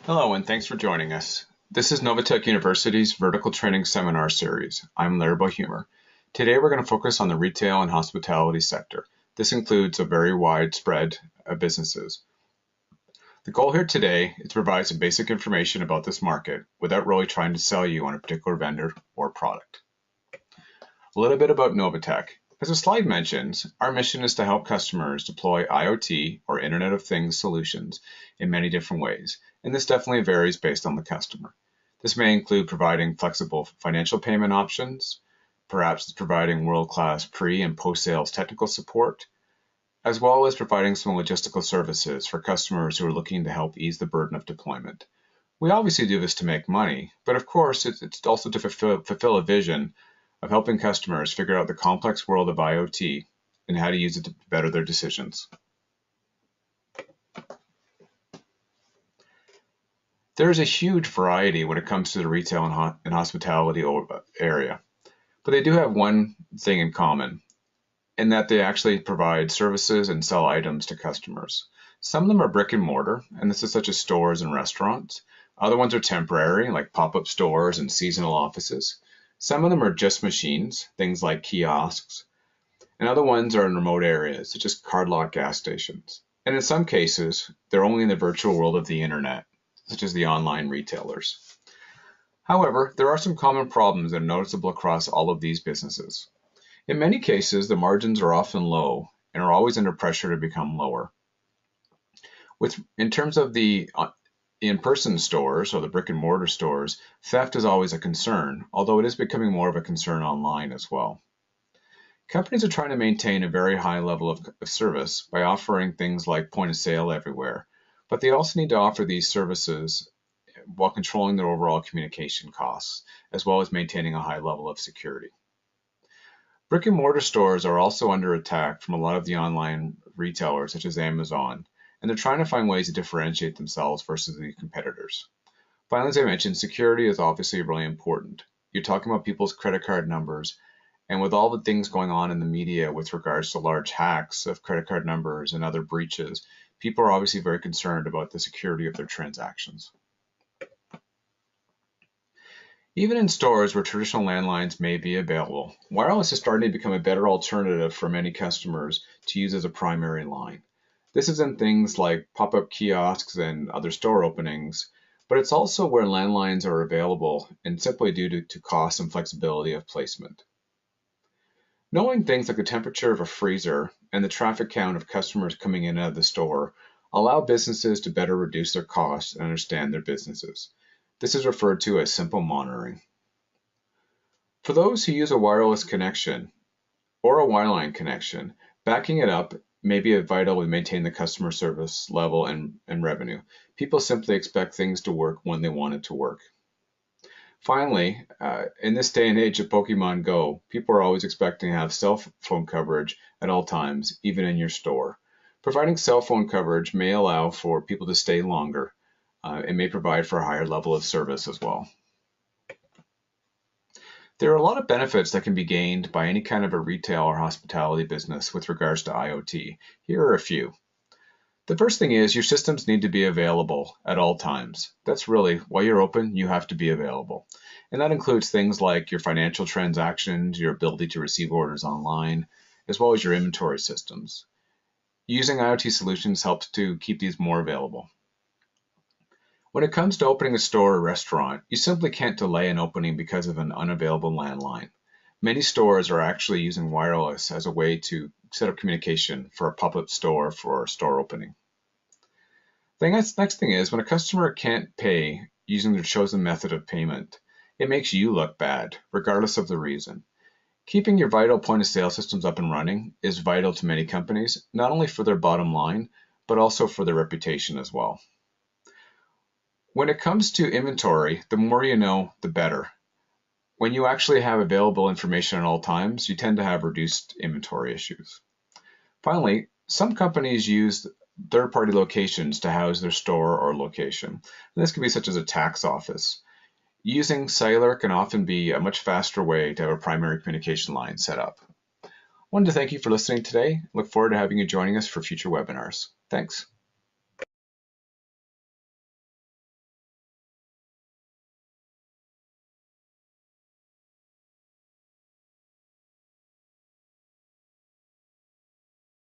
Hello and thanks for joining us. This is Novitec University's Vertical Training Seminar Series. I'm Larry Bohumer. Today we're going to focus on the retail and hospitality sector. This includes a very wide spread of businesses. The goal here today is to provide some basic information about this market without really trying to sell you on a particular vendor or product. A little bit about Novitec. As the slide mentions, our mission is to help customers deploy IoT or Internet of Things solutions in many different ways, and this definitely varies based on the customer. This may include providing flexible financial payment options, perhaps providing world-class pre- and post-sales technical support, as well as providing some logistical services for customers who are looking to help ease the burden of deployment. We obviously do this to make money, but of course it's also to fulfill a vision of helping customers figure out the complex world of IoT and how to use it to better their decisions. There is a huge variety when it comes to the retail and hospitality area, but they do have one thing in common, in that they actually provide services and sell items to customers. Some of them are brick and mortar, and this is such as stores and restaurants. Other ones are temporary, like pop-up stores and seasonal offices. Some of them are just machines, things like kiosks, and other ones are in remote areas, such as card-locked gas stations. And in some cases, they're only in the virtual world of the internet, such as the online retailers. However, there are some common problems that are noticeable across all of these businesses. In many cases, the margins are often low and are always under pressure to become lower. In terms of the in-person stores or the brick and mortar stores, theft is always a concern, although it is becoming more of a concern online as well. Companies are trying to maintain a very high level of service by offering things like point of sale everywhere, but they also need to offer these services while controlling their overall communication costs, as well as maintaining a high level of security. Brick and mortar stores are also under attack from a lot of the online retailers, such as Amazon, and they're trying to find ways to differentiate themselves versus the competitors. Finally, as I mentioned, security is obviously really important. You're talking about people's credit card numbers, and with all the things going on in the media with regards to large hacks of credit card numbers and other breaches, people are obviously very concerned about the security of their transactions. Even in stores where traditional landlines may be available, wireless is starting to become a better alternative for many customers to use as a primary line. This is in things like pop-up kiosks and other store openings, but it's also where landlines are available and simply due to cost and flexibility of placement. Knowing things like the temperature of a freezer and the traffic count of customers coming in and out of the store allow businesses to better reduce their costs and understand their businesses. This is referred to as simple monitoring. For those who use a wireless connection or a wireline connection, backing it up may be vital to maintain the customer service level and revenue. People simply expect things to work when they want it to work. Finally, in this day and age of Pokemon Go, people are always expecting to have cell phone coverage at all times, even in your store. Providing cell phone coverage may allow for people to stay longer. It may provide for a higher level of service as well. There are a lot of benefits that can be gained by any kind of a retail or hospitality business with regards to IoT. Here are a few. The first thing is your systems need to be available at all times. That's really, while you're open, you have to be available. And that includes things like your financial transactions, your ability to receive orders online, as well as your inventory systems. Using IoT solutions helps to keep these more available. When it comes to opening a store or restaurant, you simply can't delay an opening because of an unavailable landline. Many stores are actually using wireless as a way to set up communication for a pop-up store for a store opening. The next thing is when a customer can't pay using their chosen method of payment, it makes you look bad, regardless of the reason. Keeping your vital point-of-sale systems up and running is vital to many companies, not only for their bottom line, but also for their reputation as well. When it comes to inventory, the more you know, the better. When you actually have available information at all times, you tend to have reduced inventory issues. Finally, some companies use third-party locations to house their store or location. And this can be such as a tax office. Using cellular can often be a much faster way to have a primary communication line set up. I wanted to thank you for listening today. Look forward to having you joining us for future webinars. Thanks.